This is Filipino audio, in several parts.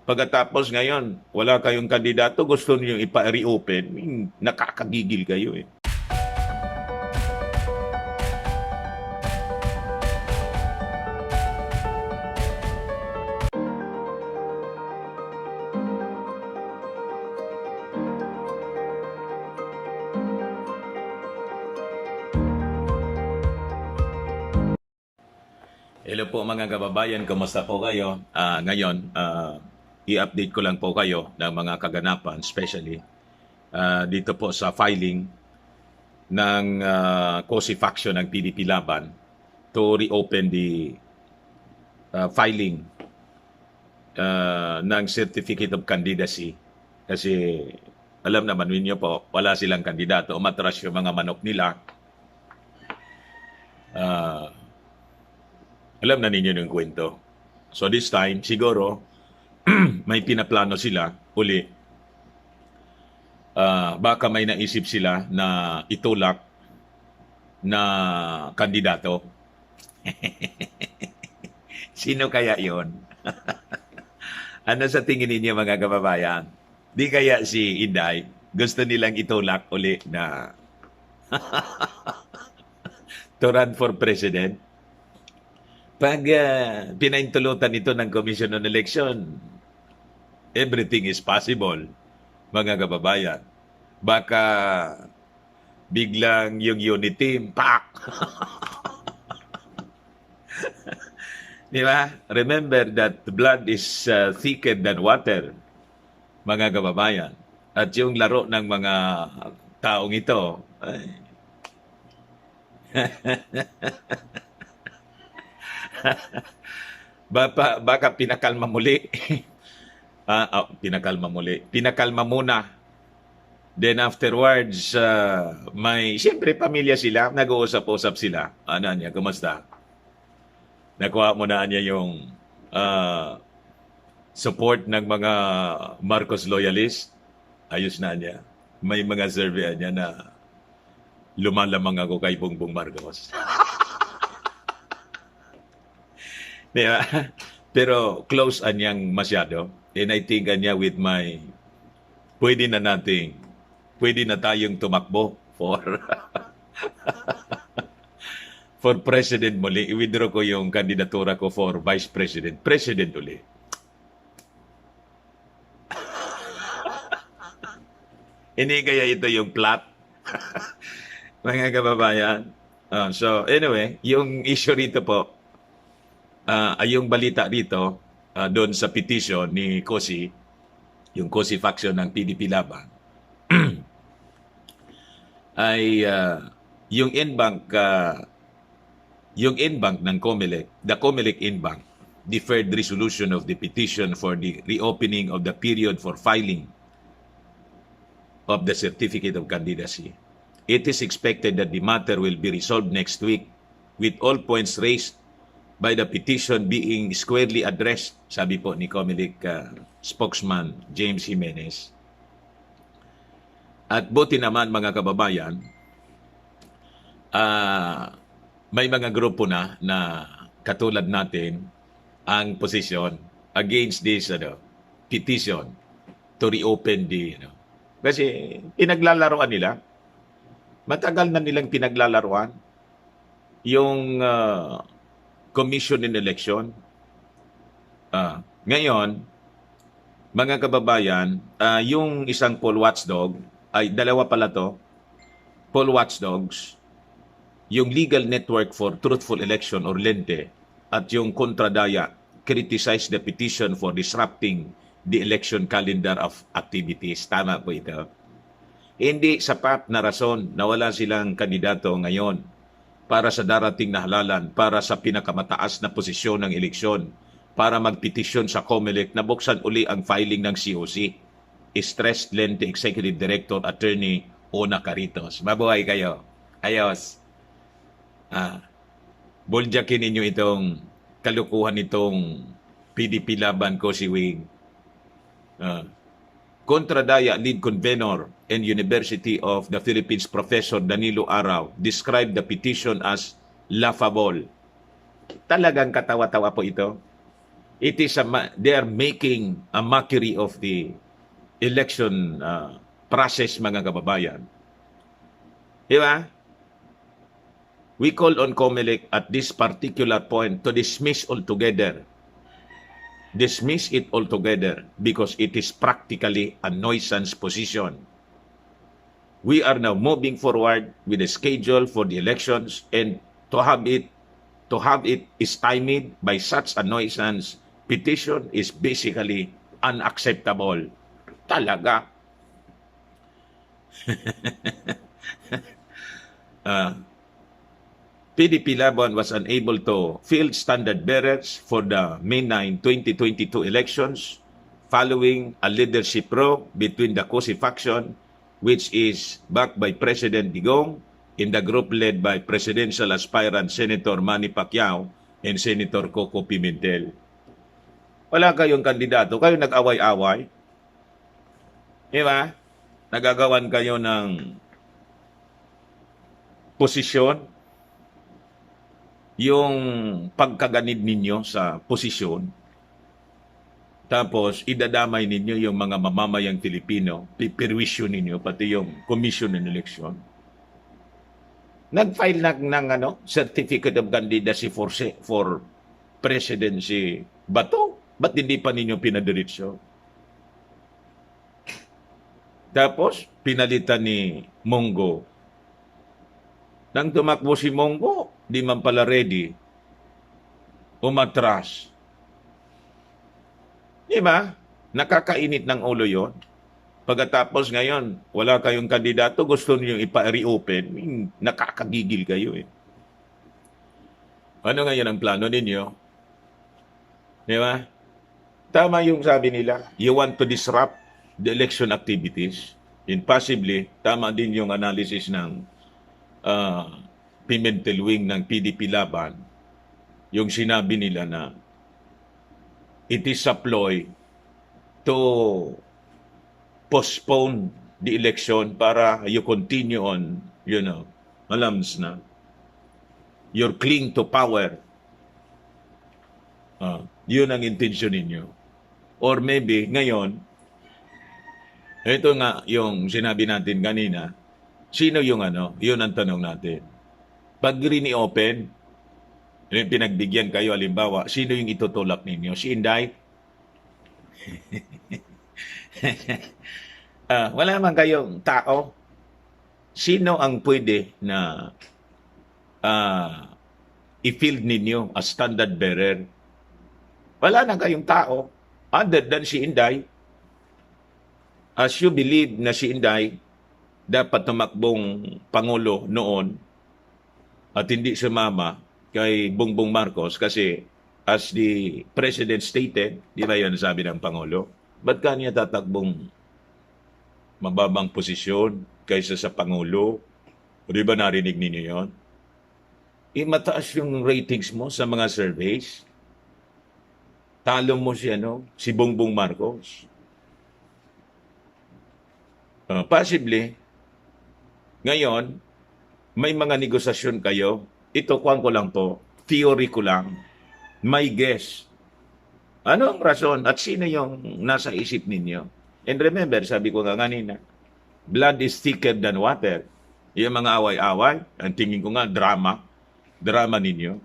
Pagkatapos ngayon, wala kayong kandidato, gusto niyo ipa-reopen, nakakagigil kayo eh. Hello po mga kababayan, kumusta po kayo? Ngayon, i-update ko lang po kayo ng mga kaganapan, especially dito po sa filing ng COSI faction ng PDP Laban to reopen the filing ng Certificate of Candidacy. Kasi alam naman ninyo po, wala silang kandidato, umatras yung mga manok nila. Alam na ninyo yung kwento. So this time, siguro, may pinaplano sila uli. Baka may naisip sila na itulak na kandidato. Sino kaya yon? Ano sa tingin ninyo mga kababayan? Di kaya si Inday gusto nilang itulak uli na to run for president? Pag pinaintulutan ito ng Commission on Election, everything is possible, mga kababayan. Baka biglang yung unit team, pak! Di ba? Remember that blood is thicker than water, mga kababayan. At yung laro ng mga taong ito, ay, baka pinakalma muli. Pinakalma muli. Pinakalma muna. Then afterwards, siyempre pamilya sila, nag-uusap-usap sila. Ano niya, kumusta? Nakuha mo na niya yung support ng mga Marcos loyalist. Ayos na niya. May mga survey niya na lumalamang ako kay Bongbong Marcos. Diba? Pero close anyang masyado. And I think anya with my pwede na tayong tumakbo for for president muli. I-withdraw ko yung kandidatura ko for vice president. President uli. Hindi kaya ito yung plot? Mga kababayan. So anyway, yung issue rito po, ay yung balita dito doon sa petition ni COSI, yung COSI faction ng PDP Laban, ay yung in-bank ng COMELEC, the COMELEC in-bank, deferred resolution of the petition for the reopening of the period for filing of the Certificate of Candidacy. It is expected that the matter will be resolved next week with all points raised by the petition being squarely addressed, sabi po ni COMELEC spokesman James Jimenez. At buti naman mga kababayan, may mga grupo na katulad natin ang posisyon against this petition to reopen the kasi pinaglalaroan nila, matagal na nilang pinaglalaroan yung Commission in Election. Ngayon, mga kababayan, yung isang poll watchdog, ay dalawa pala to, poll watchdogs, yung Legal Network for Truthful Election or LENTE, at yung Kontradaya, criticized the petition for disrupting the election calendar of activities. Tama po ito. Hindi sapat na rason na wala silang kandidato ngayon para sa darating na halalan, para sa pinakamataas na posisyon ng eleksyon, para magpetisyon sa COMELEC na buksan uli ang filing ng COC. Stressed Lente Executive Director Attorney Ona Caritos. Mabuhay kayo. Ayos. Buljakin ninyo itong kalukuhan nitong PDP Laban COSI Wing. Kontradaya Lead Convenor and University of the Philippines Professor Danilo Araw described the petition as laughable. Talagang katawa-tawa po ito. They are making a mockery of the election process, mga kababayan. Di ba? We call on COMELEC at this particular point to dismiss altogether. Dismiss it altogether because it is practically a nuisance position. We are now moving forward with the schedule for the elections, and to have it stymied by such a nuisance petition is basically unacceptable. Talaga. PDP Laban was unable to field standard bearers for the May 9, 2022 elections following a leadership row between the COSI faction, which is backed by President Digong, in the group led by presidential aspirant Senator Manny Pacquiao and Senator Coco Pimentel. Wala kayong kandidato, kayo nag-away-away. Di ba? Nagagawan kayo ng posisyon, yung pagkaganid ninyo sa posisyon, tapos idadamay ninyo yung mga mamamayang Pilipino, pipirwisyo ninyo, pati yung Commission on Election. Nag-file ng Certificate of Candidacy for Presidency Bato. Ba't hindi pa ninyo pinadiretso? Tapos, pinalitan ni Mongo. Nang tumakbo si Mongo, di man pala ready, umatras. Di ba? Nakakainit ng ulo yon. Pagkatapos ngayon, wala kayong kandidato, gusto niyo ipa-reopen, nakakagigil kayo eh. Ano ngayon ang plano ninyo? Di ba? Tama yung sabi nila, you want to disrupt the election activities, and possibly, tama din yung analysis ng Pimentel Wing ng PDP Laban, yung sinabi nila na it is a ploy to postpone the election para you continue on, alams na, your cling to power. Yun ang intention ninyo. Or maybe, ngayon, ito nga yung sinabi natin kanina, sino yung yun ang tanong natin. Pag rini-open, pinagbigyan kayo, halimbawa, sino yung itutulak ninyo? Si Inday? Wala man kayong tao. Sino ang pwede na i-field ninyo as standard bearer? Wala na kayong tao other than si Inday. As you believe na si Inday dapat tumakbong Pangulo noon at hindi sumama kay Bongbong Marcos kasi as the President stated, di ba yun sabi ng Pangulo, ba't kanya tatakbong mababang posisyon kaysa sa Pangulo? O di ba narinig ninyo yun? Mataas yung ratings mo sa mga surveys. Talo mo si Bongbong Marcos. Possibly, ngayon, may mga negosasyon kayo. Ito, kuwan ko lang to. Theory ko lang. May guess. Ano ang rason at sino yung nasa isip ninyo? And remember, sabi ko nga kanina, blood is thicker than water. Yung mga away-away, ang tingin ko nga, drama ninyo.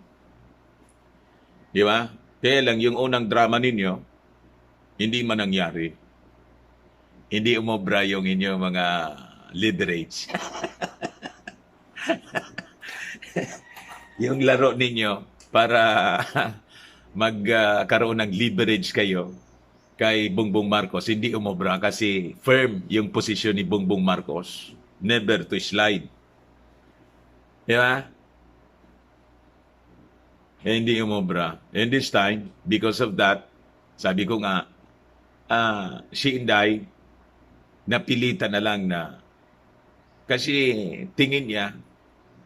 Di ba? Kaya lang, yung unang drama ninyo, hindi man nangyari. Hindi umobra yung inyong mga leverage. Yung laro ninyo para magkaroon ng leverage kayo kay Bongbong Marcos, hindi umobra kasi firm yung posisyon ni Bongbong Marcos. Never to slide. Di ba? Hindi umobra. And this time, because of that, sabi ko nga, si Inday, napilitan na lang na kasi tingin niya,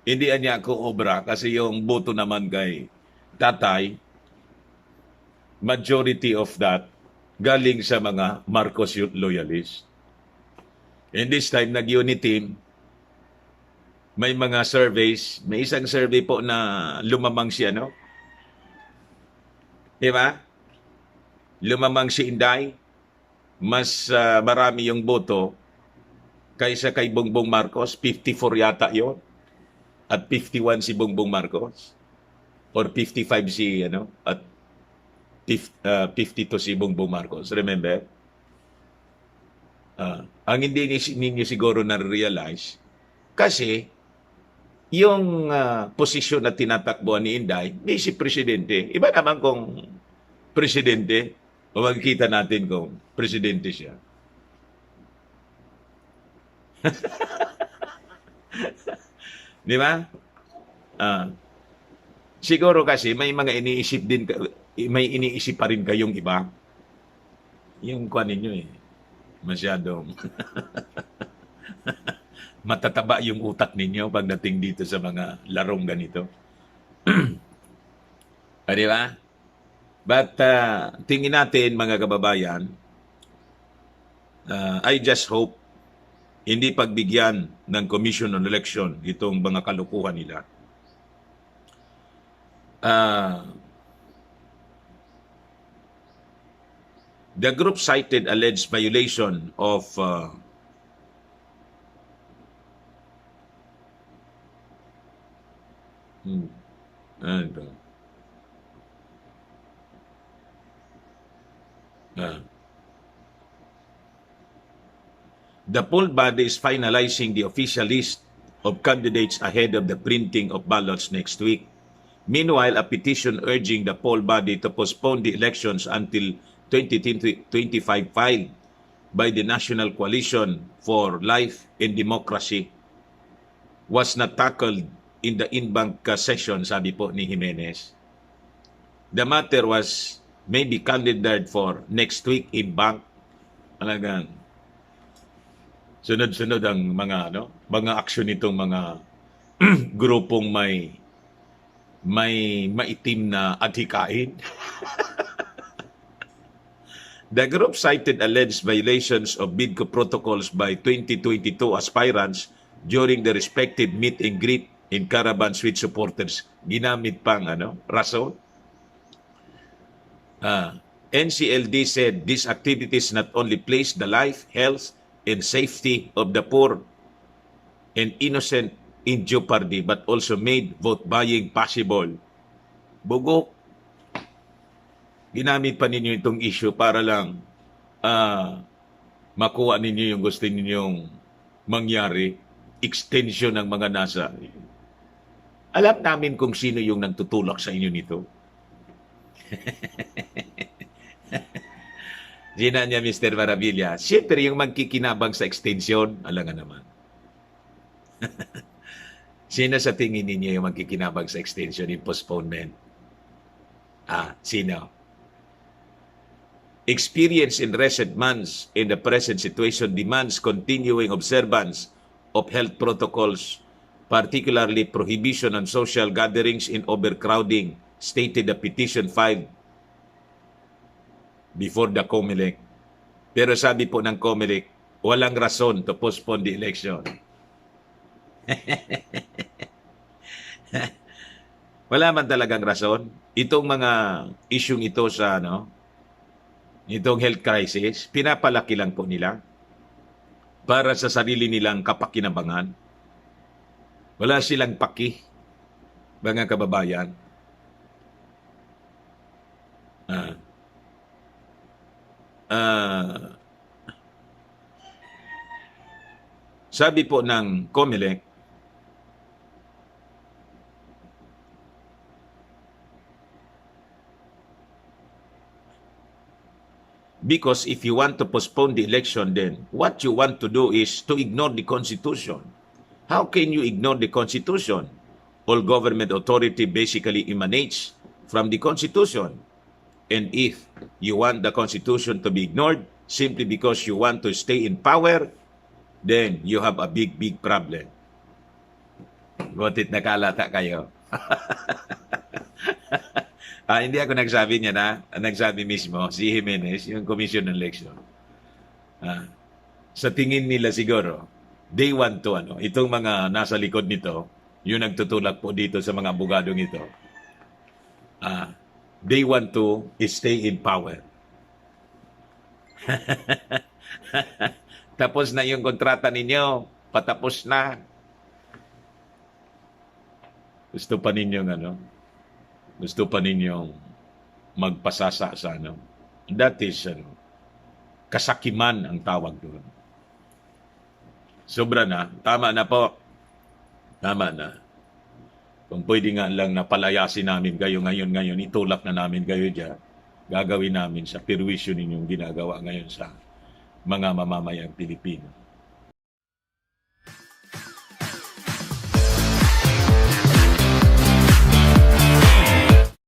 hindi niya ako obra kasi yung boto naman kay tatay, majority of that galing sa mga Marcos Youth Loyalists. And this time, nag-unit team, may mga surveys, may isang survey po na lumamang siya, no? Diba? lumamang si Inday, mas marami yung boto kaysa kay Bongbong Marcos. 54 yata yon at 51 si Bongbong Marcos, or 55 si at 52 si Bongbong Marcos. Remember? Ang hindi ninyo siguro na-realize, kasi yung posisyon na tinatakbuhan ni Inday, di si Presidente. Iba naman kung Presidente, o magkita natin kung Presidente siya. Di ba? Siguro kasi may mga iniisip din, may iniisip pa rin kayong iba. Yung kuha ninyo masyadong matataba yung utak ninyo pagdating dito sa mga larong ganito. Di ba? But tingin natin mga kababayan, I just hope hindi pagbigyan ng Commission on Election itong mga kalukuhan nila. The group cited alleged violation of the poll body is finalizing the official list of candidates ahead of the printing of ballots next week. Meanwhile, a petition urging the poll body to postpone the elections until 2025 filed by the National Coalition for Life and Democracy was not tackled in the in-bank session, sabi po ni Jimenez. The matter was maybe candidated for next week in bank. Talagang sunod-sunod ang mga aksyon nitong mga grupong may maitim na adhikain. The group cited alleged violations of BIDCO protocols by 2022 aspirants during the respective meet and greet in caravans with supporters. Ginamit pang rason. NCLD said these activities not only place the life, health, and safety of the poor and innocent in jeopardy, but also made vote buying possible. Bugok. Ginamit pa ninyo itong issue para lang makuha ninyo yung gusto ninyong mangyari, extension ng mga nasa. Alam namin kung sino yung nagtutulak sa inyo nito. Sina niya, Mr. Maravilla. Siyempre, yung magkikinabang sa extension, alam nga naman. Sino sa tingin ninyo yung magkikinabang sa extension, yung postponement? Sino? Experience in recent months in the present situation demands continuing observance of health protocols, particularly prohibition on social gatherings in overcrowding, stated the petition filed before the COMELEC. Pero sabi po ng COMELEC, walang rason to postpone the election. Wala man talagang rason. Itong mga isyong ito sa itong health crisis, pinapalaki lang po nila para sa sarili nilang kapakinabangan. Wala silang paki, mga kababayan. Sabi po ng COMELEC, because if you want to postpone the election, then what you want to do is to ignore the Constitution. How can you ignore the Constitution? All government authority basically emanates from the Constitution. And if you want the Constitution to be ignored simply because you want to stay in power, then you have a big, big problem. Butit nakalata kayo. Hindi ako nagsabi niya na, nagsabi mismo, si Jimenez, yung Commission on Election. Sa tingin nila siguro, they want to, itong mga nasa likod nito, yung nagtutulak po dito sa mga abogadong ito, they want to stay in power. Tapos na yung kontrata ninyo. Patapos na. Gusto pa ninyong ano? Gusto pa ninyong magpasasa sa ano? That is ano, kasakiman ang tawag doon. Sobra na. Tama na po. Tama na. Kung pwede nga lang na palayasin namin kayo ngayon, itulak na namin kayo dyan. Gagawin namin sa perwisyo ninyong ginagawa ngayon sa mga mamamayang Pilipino.